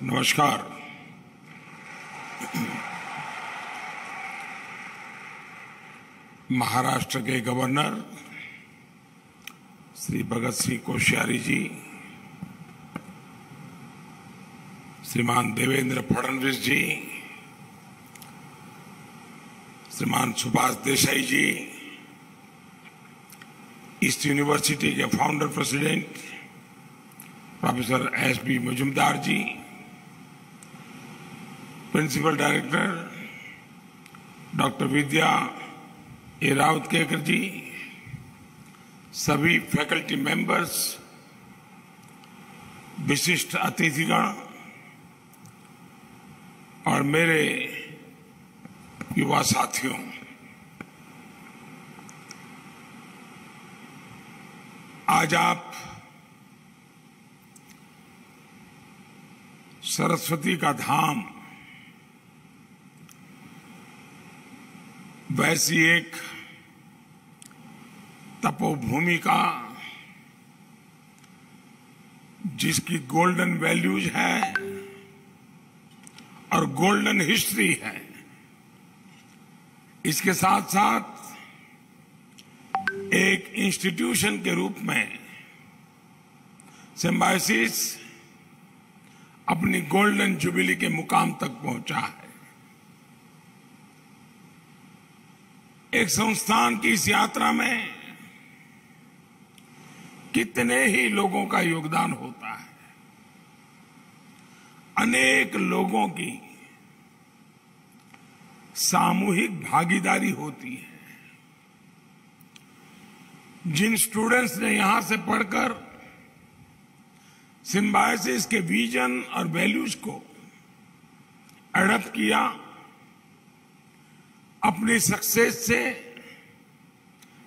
नमस्कार। महाराष्ट्र के गवर्नर श्री भगत सिंह कोश्यारी जी, श्रीमान देवेंद्र फडणवीस जी, श्रीमान सुभाष देसाई जी, ईस्ट यूनिवर्सिटी के founder president professor S B. Mujumdar ji, principal director doctor Vidya A. Rautkekar ji, सभी फैकल्टी मेंबर्स, विशिष्ट अतिथिगण और मेरे युवा साथियों, आज आप सरस्वती का धाम वैसी एक तपोभूमि का, जिसकी गोल्डन वैल्यूज है और गोल्डन हिस्ट्री है, इसके साथ साथ एक इंस्टीट्यूशन के रूप में सिम्बायोसिस अपनी गोल्डन जुबिली के मुकाम तक पहुंचा है। एक संस्थान की इस यात्रा में कितने ही लोगों का योगदान होता है, अनेक लोगों की सामूहिक भागीदारी होती है। जिन स्टूडेंट्स ने यहां से पढ़कर सिम्बायोसिस के विजन और वैल्यूज को एडॉप्ट किया, अपनी सक्सेस से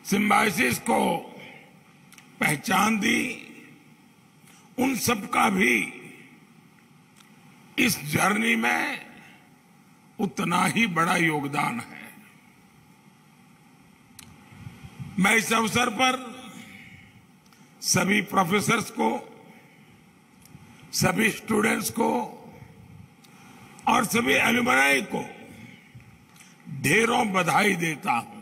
सिम्बायोसिस को पहचान दी, उन सबका भी इस जर्नी में उतना ही बड़ा योगदान है। मैं इस अवसर पर सभी प्रोफेसर्स को, सभी स्टूडेंट्स को और सभी एलुमनाई को ढेरों बधाई देता हूं।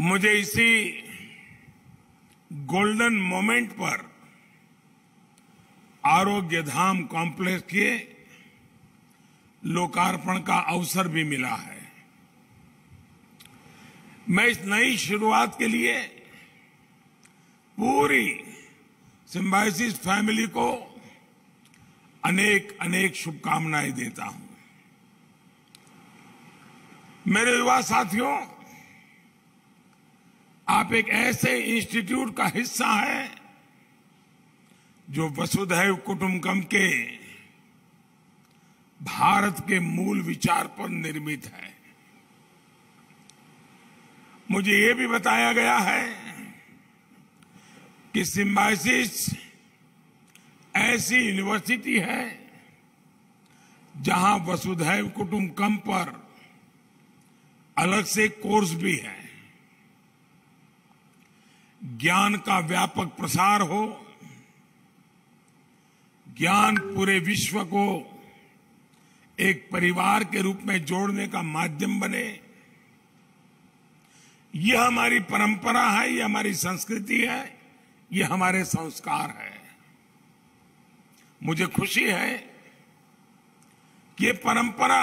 मुझे इसी गोल्डन मोमेंट पर आरोग्य धाम कॉम्प्लेक्स के लोकार्पण का अवसर भी मिला है। मैं इस नई शुरुआत के लिए पूरी सिम्बायोसिस फैमिली को अनेक अनेक शुभकामनाएं देता हूं। मेरे युवा साथियों, आप एक ऐसे इंस्टीट्यूट का हिस्सा हैं जो वसुधैव कुटुंबकम के भारत के मूल विचार पर निर्मित है। मुझे ये भी बताया गया है कि सिम्बायोसिस ऐसी यूनिवर्सिटी है जहां वसुधैव कुटुंबकम पर अलग से कोर्स भी है। ज्ञान का व्यापक प्रसार हो, ज्ञान पूरे विश्व को एक परिवार के रूप में जोड़ने का माध्यम बने, यह हमारी परंपरा है, यह हमारी संस्कृति है, यह हमारे संस्कार है। मुझे खुशी है कि ये परंपरा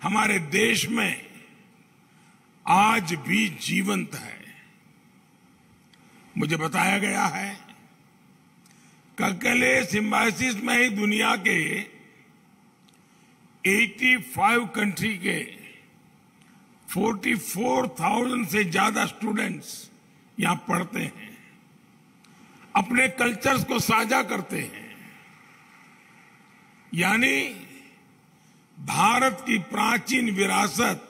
हमारे देश में आज भी जीवंत है। मुझे बताया गया है कि अकेले सिम्बायोसिस में ही दुनिया के 85 कंट्री के 44,000 से ज्यादा स्टूडेंट्स यहां पढ़ते हैं, अपने कल्चर्स को साझा करते हैं। यानी भारत की प्राचीन विरासत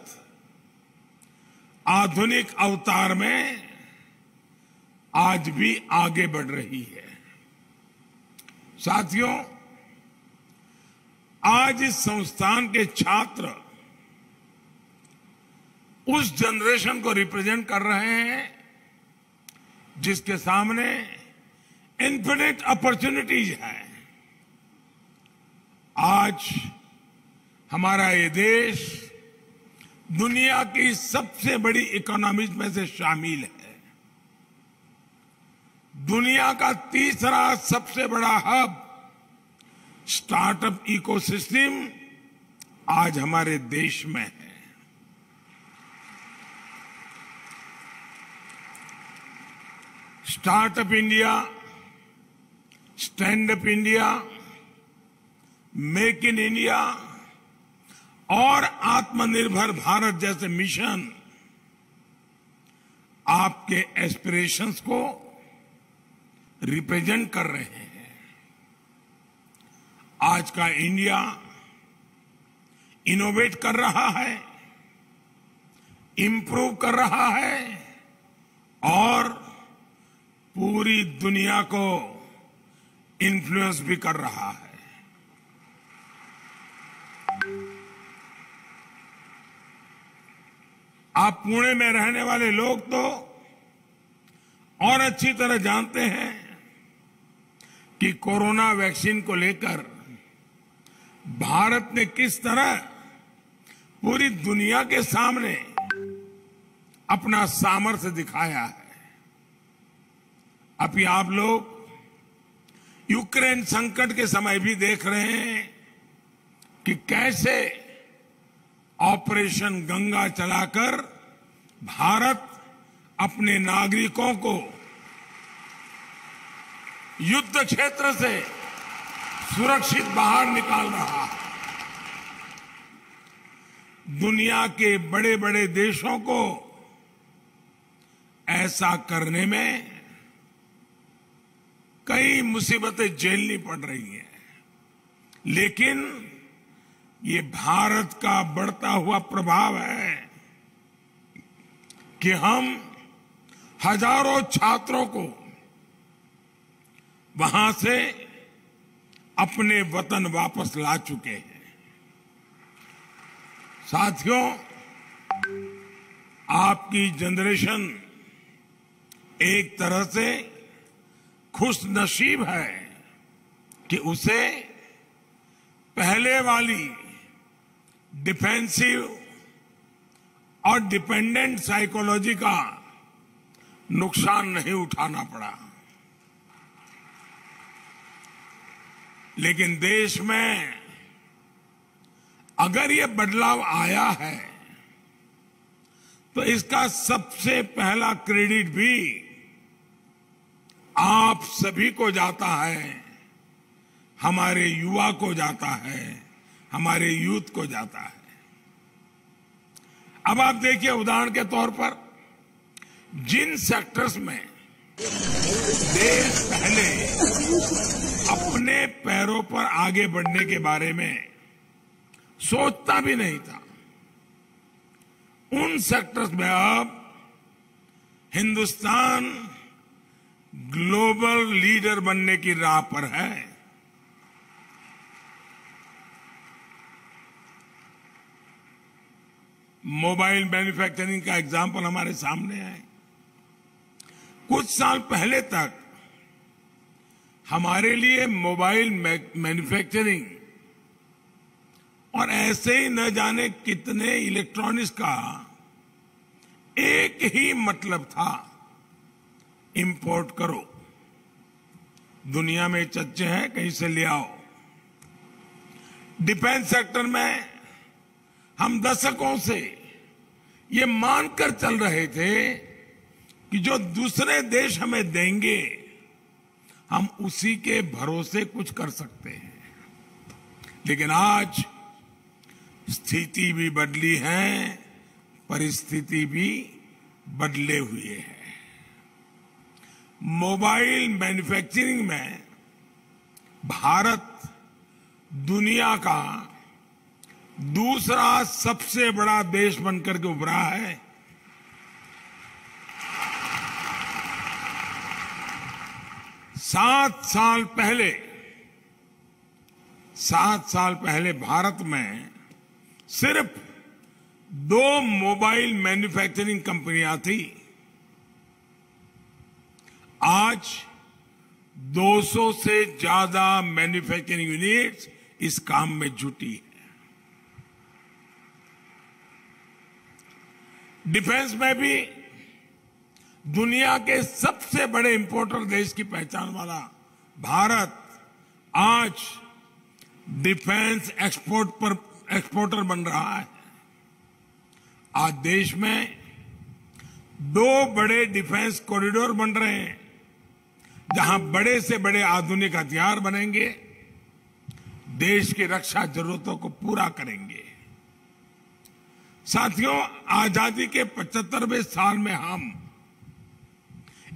आधुनिक अवतार में आज भी आगे बढ़ रही है। साथियों, आज इस संस्थान के छात्र उस जनरेशन को रिप्रेजेंट कर रहे हैं जिसके सामने इन्फिनिट अपॉर्चुनिटीज है। आज हमारा ये देश दुनिया की सबसे बड़ी इकोनॉमीज में से शामिल है। दुनिया का तीसरा सबसे बड़ा हब स्टार्टअप इकोसिस्टम आज हमारे देश में है। Startup India, stand up India, make in India और आत्मनिर्भर भारत जैसे मिशन आपके एस्पिरेशंस को रिप्रेजेंट कर रहे हैं। आज का इंडिया इनोवेट कर रहा है, इंप्रूव कर रहा है और पूरी दुनिया को इन्फ्लुएंस भी कर रहा है। आप पुणे में रहने वाले लोग तो और अच्छी तरह जानते हैं कि कोरोना वैक्सीन को लेकर भारत ने किस तरह पूरी दुनिया के सामने अपना सामर्थ्य दिखाया है। अभी आप लोग यूक्रेन संकट के समय भी देख रहे हैं कि कैसे ऑपरेशन गंगा चलाकर भारत अपने नागरिकों को युद्ध क्षेत्र से सुरक्षित बाहर निकाल रहा है। दुनिया के बड़े बड़े देशों को ऐसा करने में कई मुसीबतें झेलनी पड़ रही हैं, लेकिन ये भारत का बढ़ता हुआ प्रभाव है कि हम हजारों छात्रों को वहां से अपने वतन वापस ला चुके हैं। साथियों, आपकी जनरेशन एक तरह से खुश नसीब है कि उसे पहले वाली डिफेंसिव और डिपेंडेंट साइकोलॉजी का नुकसान नहीं उठाना पड़ा। लेकिन देश में अगर ये बदलाव आया है तो इसका सबसे पहला क्रेडिट भी आप सभी को जाता है, हमारे युवा को जाता है, हमारे यूथ को जाता है। अब आप देखिए, उदाहरण के तौर पर जिन सेक्टर्स में देश पहले अपने पैरों पर आगे बढ़ने के बारे में सोचता भी नहीं था, उन सेक्टर्स में अब हिंदुस्तान ग्लोबल लीडर बनने की राह पर है। मोबाइल मैन्युफैक्चरिंग का एग्जाम्पल हमारे सामने है। कुछ साल पहले तक हमारे लिए मोबाइल मैन्युफैक्चरिंग और ऐसे ही न जाने कितने इलेक्ट्रॉनिक्स का एक ही मतलब था, इंपोर्ट करो, दुनिया में चच्चे हैं कहीं से ले आओ। डिफेंस सेक्टर में हम दशकों से ये मानकर चल रहे थे कि जो दूसरे देश हमें देंगे हम उसी के भरोसे कुछ कर सकते हैं। लेकिन आज स्थिति भी बदली है, परिस्थिति भी बदले हुए है। मोबाइल मैन्युफैक्चरिंग में भारत दुनिया का दूसरा सबसे बड़ा देश बनकर के उभरा है। सात साल पहले भारत में सिर्फ 2 मोबाइल मैन्युफैक्चरिंग कंपनियां थी, आज 200 से ज्यादा मैन्युफैक्चरिंग यूनिट्स इस काम में जुटी है। डिफेंस में भी दुनिया के सबसे बड़े इंपोर्टर देश की पहचान वाला भारत आज डिफेंस एक्सपोर्टर बन रहा है। आज देश में 2 बड़े डिफेंस कॉरिडोर बन रहे हैं, जहां बड़े से बड़े आधुनिक हथियार बनेंगे, देश की रक्षा जरूरतों को पूरा करेंगे। साथियों, आजादी के 75वें साल में हम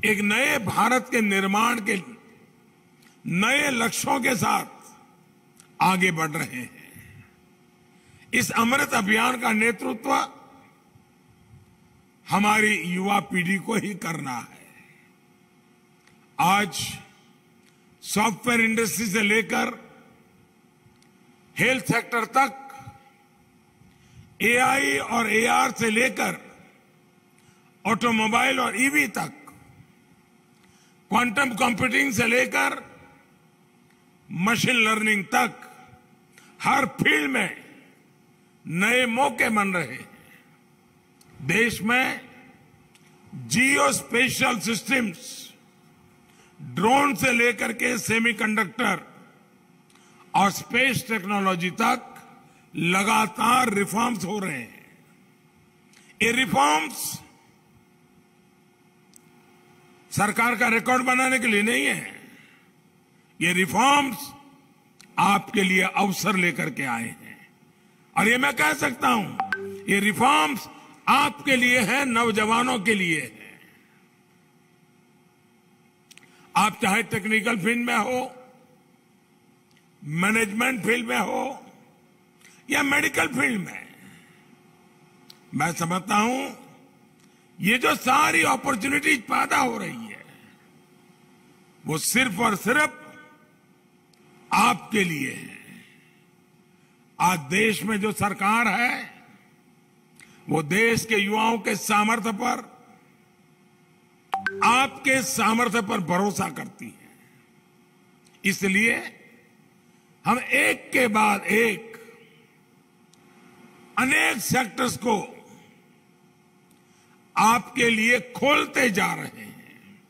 एक नए भारत के निर्माण के नए लक्ष्यों के साथ आगे बढ़ रहे हैं। इस अमृत अभियान का नेतृत्व हमारी युवा पीढ़ी को ही करना है। आज सॉफ्टवेयर इंडस्ट्री से लेकर हेल्थ सेक्टर तक, एआई और एआर से लेकर ऑटोमोबाइल और ईवी तक, क्वांटम कंप्यूटिंग से लेकर मशीन लर्निंग तक, हर फील्ड में नए मौके बन रहे हैं। देश में जियो स्पेशल सिस्टम्स, ड्रोन से लेकर के सेमीकंडक्टर और स्पेस टेक्नोलॉजी तक लगातार रिफॉर्म्स हो रहे हैं। ये रिफॉर्म्स सरकार का रिकॉर्ड बनाने के लिए नहीं है, ये रिफॉर्म्स आपके लिए अवसर लेकर के आए हैं। और ये मैं कह सकता हूं, ये रिफॉर्म्स आपके लिए हैं, नौजवानों के लिए है। आप चाहे टेक्निकल फील्ड में हो, मैनेजमेंट फील्ड में हो या मेडिकल फील्ड में, मैं समझता हूं ये जो सारी अपॉर्चुनिटीज पैदा हो रही है, वो सिर्फ और सिर्फ आपके लिए है। आज देश में जो सरकार है, वो देश के युवाओं के सामर्थ्य पर, आपके सामर्थ्य पर भरोसा करती है। इसलिए हम एक के बाद एक अनेक सेक्टर्स को आपके लिए खोलते जा रहे हैं।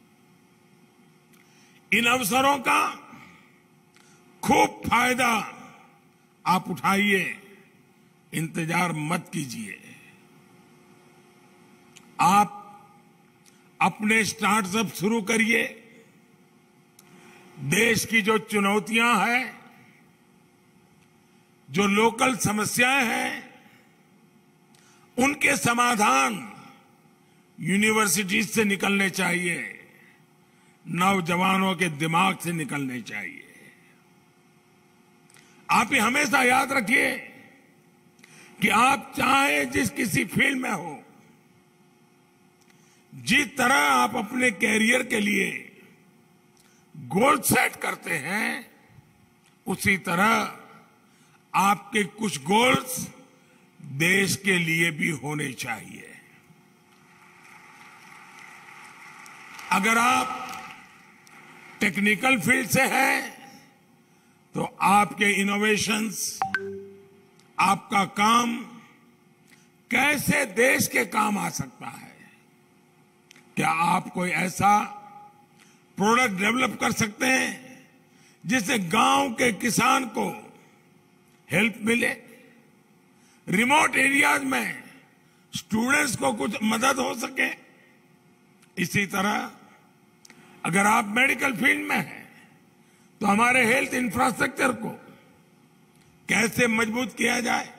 इन अवसरों का खूब फायदा आप उठाइए, इंतजार मत कीजिए। आप अपने स्टार्टअप शुरू करिए। देश की जो चुनौतियां हैं, जो लोकल समस्याएं हैं, उनके समाधान यूनिवर्सिटीज से निकलने चाहिए, नौजवानों के दिमाग से निकलने चाहिए। आप ये हमेशा याद रखिए कि आप चाहे जिस किसी फील्ड में हो, जिस तरह आप अपने कैरियर के लिए गोल सेट करते हैं, उसी तरह आपके कुछ गोल्स देश के लिए भी होने चाहिए। अगर आप टेक्निकल फील्ड से हैं, तो आपके इनोवेशंस, आपका काम कैसे देश के काम आ सकता है। क्या आप कोई ऐसा प्रोडक्ट डेवलप कर सकते हैं जिससे गांव के किसान को हेल्प मिले, रिमोट एरियाज में स्टूडेंट्स को कुछ मदद हो सके। इसी तरह अगर आप मेडिकल फील्ड में हैं, तो हमारे हेल्थ इंफ्रास्ट्रक्चर को कैसे मजबूत किया जाए,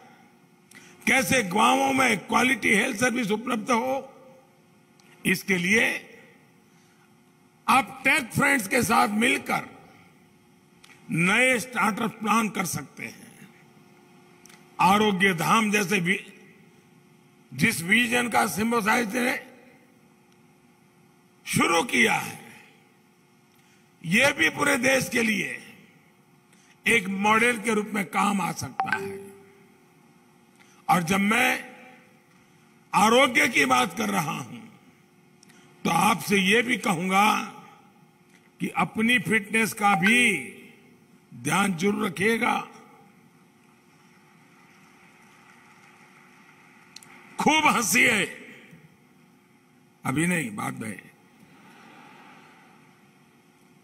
कैसे गांवों में क्वालिटी हेल्थ सर्विस उपलब्ध हो, इसके लिए आप टेक फ्रेंड्स के साथ मिलकर नए स्टार्टअप प्लान कर सकते हैं। आरोग्य धाम जैसे भी जिस विजन का सिम्बोसाइज ने शुरू किया है, यह भी पूरे देश के लिए एक मॉडल के रूप में काम आ सकता है। और जब मैं आरोग्य की बात कर रहा हूं तो आपसे ये भी कहूंगा कि अपनी फिटनेस का भी ध्यान जरूर रखिएगा। खूब हंसिए, अभी नहीं, बाद में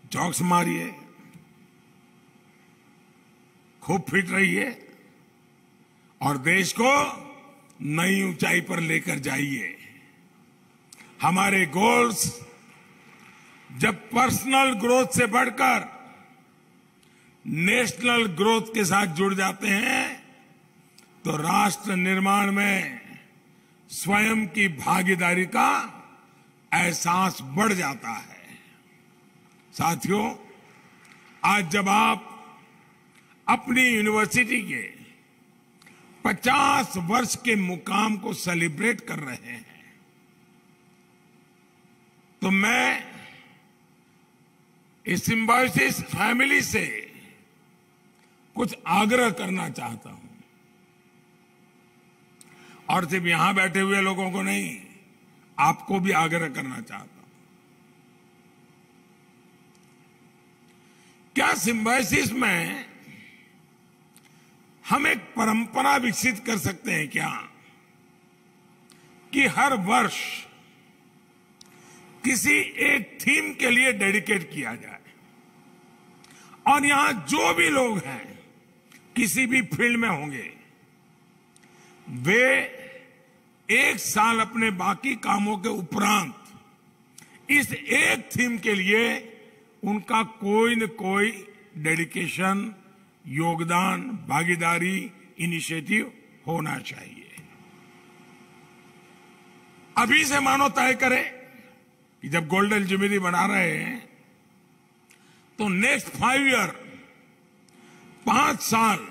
जोक्स मारिए, खूब फिट रहिए और देश को नई ऊंचाई पर लेकर जाइए। हमारे गोल्स जब पर्सनल ग्रोथ से बढ़कर नेशनल ग्रोथ के साथ जुड़ जाते हैं तो राष्ट्र निर्माण में स्वयं की भागीदारी का एहसास बढ़ जाता है। साथियों, आज जब आप अपनी यूनिवर्सिटी के 50 वर्ष के मुकाम को सेलिब्रेट कर रहे हैं तो मैं इस सिम्बायोसिस फैमिली से कुछ आग्रह करना चाहता हूं और सिर्फ यहां बैठे हुए लोगों को नहीं, आपको भी आग्रह करना चाहता हूं। क्या सिम्बायोसिस में हम एक परंपरा विकसित कर सकते हैं क्या कि हर वर्ष किसी एक थीम के लिए डेडिकेट किया जाए और यहां जो भी लोग हैं किसी भी फील्ड में होंगे वे एक साल अपने बाकी कामों के उपरांत इस एक थीम के लिए उनका कोई न कोई डेडिकेशन, योगदान, भागीदारी, इनिशिएटिव होना चाहिए। अभी से मानो तय करें कि जब गोल्डन जुबली बना रहे हैं तो नेक्स्ट 5 ईयर, 5 साल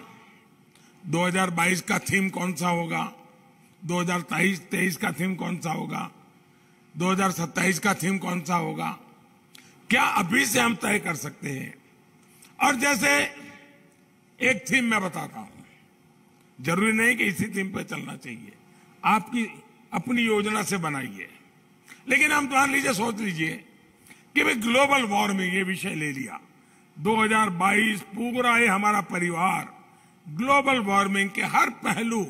2022 का थीम कौन सा होगा, 2023 का थीम कौन सा होगा, 2027 का थीम कौन सा होगा, क्या अभी से हम तय कर सकते हैं? और जैसे एक थीम मैं बताता हूं, जरूरी नहीं कि इसी थीम पे चलना चाहिए, आपकी अपनी योजना से बनाइए। लेकिन हम मान लीजिए, सोच लीजिए कि भाई ग्लोबल वार्मिंग ये विषय ले लिया, 2022 पूरा ये हमारा परिवार ग्लोबल वार्मिंग के हर पहलू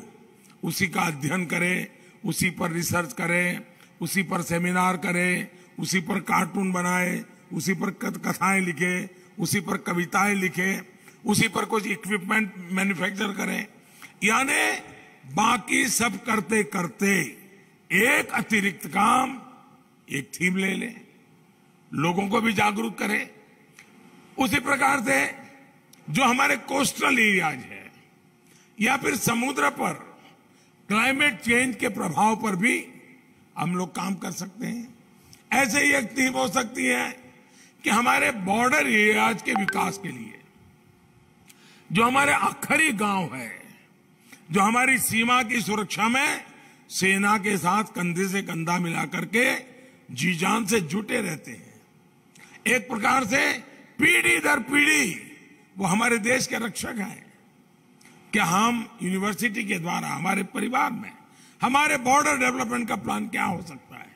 उसी का अध्ययन करे, उसी पर रिसर्च करे, उसी पर सेमिनार करे, उसी पर कार्टून बनाए, उसी पर कथाएं लिखे, उसी पर कविताएं लिखे, उसी पर कुछ इक्विपमेंट मैन्युफैक्चर करें। यानी बाकी सब करते करते एक अतिरिक्त काम, एक थीम ले लें, लोगों को भी जागरूक करें। उसी प्रकार से जो हमारे कोस्टल एरियाज है या फिर समुद्र पर क्लाइमेट चेंज के प्रभाव पर भी हम लोग काम कर सकते हैं। ऐसे ही एक थीम हो सकती है कि हमारे बॉर्डर एरियाज के विकास के लिए, जो हमारे आखिरी गांव है, जो हमारी सीमा की सुरक्षा में सेना के साथ कंधे से कंधा मिला करके जी जान से जुटे रहते हैं, एक प्रकार से पीढ़ी दर पीढ़ी वो हमारे देश के रक्षक हैं। क्या हम यूनिवर्सिटी के द्वारा हमारे परिवार में हमारे बॉर्डर डेवलपमेंट का प्लान क्या हो सकता है?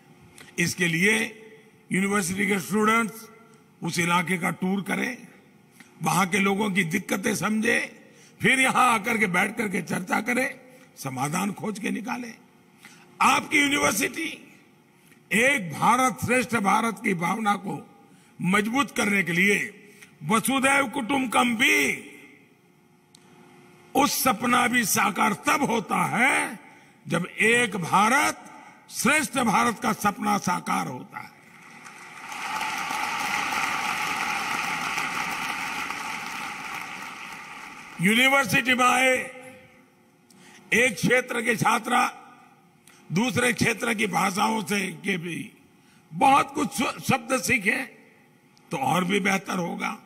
इसके लिए यूनिवर्सिटी के स्टूडेंट्स उस इलाके का टूर करें, वहां के लोगों की दिक्कतें समझे, फिर यहां आकर के बैठ करके चर्चा करें, समाधान खोज के निकालें। आपकी यूनिवर्सिटी एक भारत श्रेष्ठ भारत की भावना को मजबूत करने के लिए वसुधैव कुटुंबकम भी, उस सपना भी साकार तब होता है जब एक भारत श्रेष्ठ भारत का सपना साकार होता है। यूनिवर्सिटी में आए एक क्षेत्र के छात्र दूसरे क्षेत्र की भाषाओं से के भी बहुत कुछ शब्द सीखे तो और भी बेहतर होगा।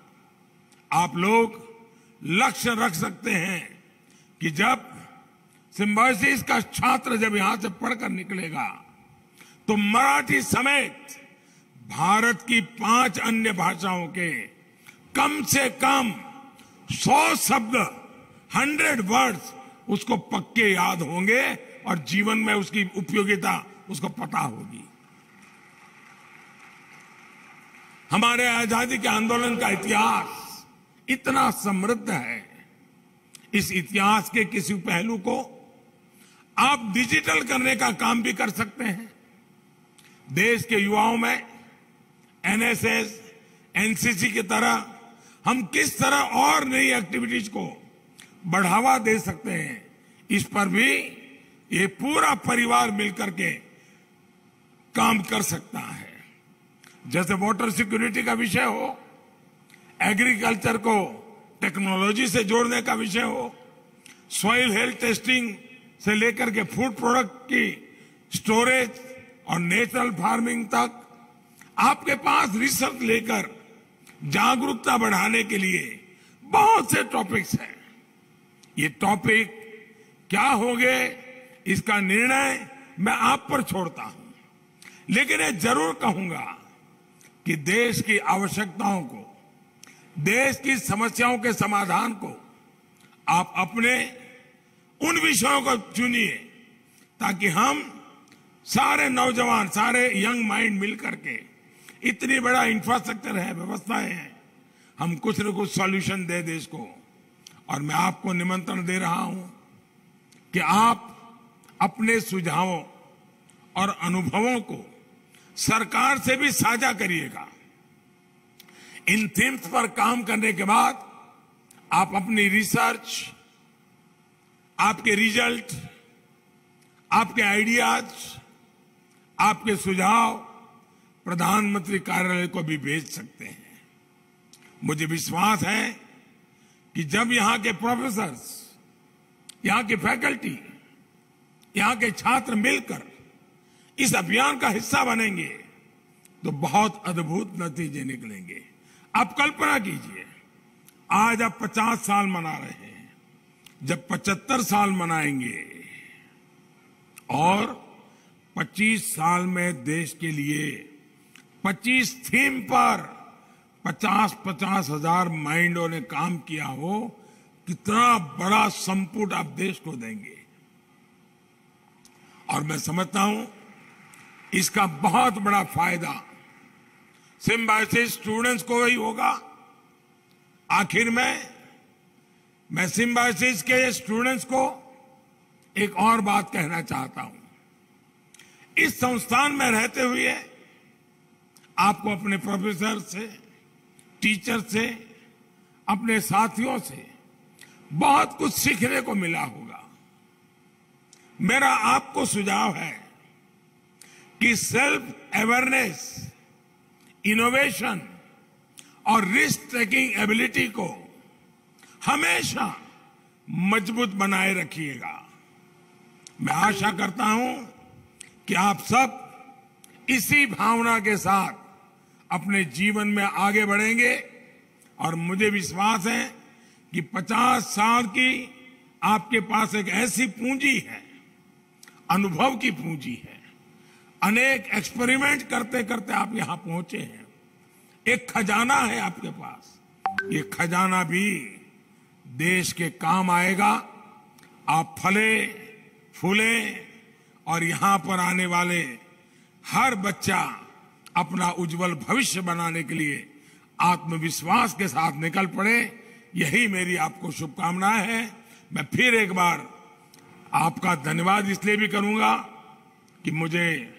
आप लोग लक्ष्य रख सकते हैं कि जब सिम्बायोसिस का छात्र जब यहां से पढ़कर निकलेगा तो मराठी समेत भारत की 5 अन्य भाषाओं के कम से कम 100 शब्द, 100 वर्ड्स उसको पक्के याद होंगे और जीवन में उसकी उपयोगिता उसको पता होगी। हमारे आजादी के आंदोलन का इतिहास इतना समृद्ध है। इस इतिहास के किसी पहलू को आप डिजिटल करने का काम भी कर सकते हैं। देश के युवाओं में एनएसएस, एनसीसी की तरह हम किस तरह और नई एक्टिविटीज को बढ़ावा दे सकते हैं, इस पर भी ये पूरा परिवार मिलकर के काम कर सकता है। जैसे वाटर सिक्योरिटी का विषय हो, एग्रीकल्चर को टेक्नोलॉजी से जोड़ने का विषय हो, सॉइल हेल्थ टेस्टिंग से लेकर के फूड प्रोडक्ट की स्टोरेज और नेचुरल फार्मिंग तक, आपके पास रिसर्च लेकर जागरूकता बढ़ाने के लिए बहुत से टॉपिक्स हैं। ये टॉपिक क्या होंगे इसका निर्णय मैं आप पर छोड़ता हूं, लेकिन ये जरूर कहूंगा कि देश की आवश्यकताओं को, देश की समस्याओं के समाधान को आप अपने उन विषयों को चुनिए, ताकि हम सारे नौजवान, सारे यंग माइंड मिलकर के, इतनी बड़ा इंफ्रास्ट्रक्चर है, व्यवस्थाएं हैं, हम कुछ न कुछ सॉल्यूशन दे देश को। और मैं आपको निमंत्रण दे रहा हूं कि आप अपने सुझावों और अनुभवों को सरकार से भी साझा करिएगा। इन थीम्स पर काम करने के बाद आप अपनी रिसर्च, आपके रिजल्ट, आपके आइडियाज, आपके सुझाव प्रधानमंत्री कार्यालय को भी भेज सकते हैं। मुझे विश्वास है कि जब यहां के प्रोफेसर्स, यहां के फैकल्टी, यहां के छात्र मिलकर इस अभियान का हिस्सा बनेंगे तो बहुत अद्भुत नतीजे निकलेंगे। आप कल्पना कीजिए, आज आप 50 साल मना रहे हैं, जब 75 साल मनाएंगे और 25 साल में देश के लिए 25 थीम पर 50-50 हजार माइंडों ने काम किया हो, कितना बड़ा संपुट आप देश को देंगे। और मैं समझता हूं इसका बहुत बड़ा फायदा सिम्बायोसिस स्टूडेंट्स को ही होगा। आखिर में मैं सिम्बायोसिस के स्टूडेंट्स को एक और बात कहना चाहता हूं। इस संस्थान में रहते हुए आपको अपने प्रोफेसर से, टीचर से, अपने साथियों से बहुत कुछ सीखने को मिला होगा। मेरा आपको सुझाव है कि सेल्फ अवेयरनेस, इनोवेशन और रिस्क टेकिंग एबिलिटी को हमेशा मजबूत बनाए रखिएगा। मैं आशा करता हूं कि आप सब इसी भावना के साथ अपने जीवन में आगे बढ़ेंगे और मुझे विश्वास है कि 50 साल की आपके पास एक ऐसी पूंजी है, अनुभव की पूंजी है। अनेक एक्सपेरिमेंट करते करते आप यहां पहुंचे हैं। एक खजाना है आपके पास, ये खजाना भी देश के काम आएगा। आप फले फूले और यहां पर आने वाले हर बच्चा अपना उज्जवल भविष्य बनाने के लिए आत्मविश्वास के साथ निकल पड़े, यही मेरी आपको शुभकामनाएं है। मैं फिर एक बार आपका धन्यवाद इसलिए भी करूंगा कि मुझे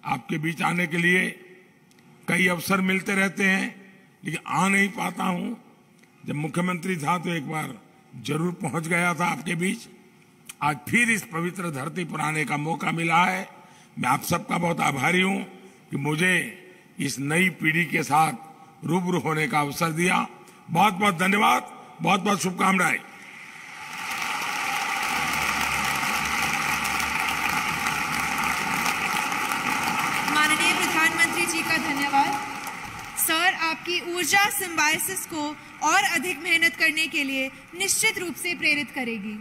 आपके बीच आने के लिए कई अवसर मिलते रहते हैं, लेकिन आ नहीं पाता हूं। जब मुख्यमंत्री था तो एक बार जरूर पहुंच गया था आपके बीच। आज फिर इस पवित्र धरती पर आने का मौका मिला है। मैं आप सबका बहुत आभारी हूं कि मुझे इस नई पीढ़ी के साथ रूबरू होने का अवसर दिया। बहुत बहुत धन्यवाद, बहुत बहुत शुभकामनाएं। माननीय प्रधानमंत्री जी का धन्यवाद। सर, आपकी ऊर्जा सिम्बायोसिस को और अधिक मेहनत करने के लिए निश्चित रूप से प्रेरित करेगी।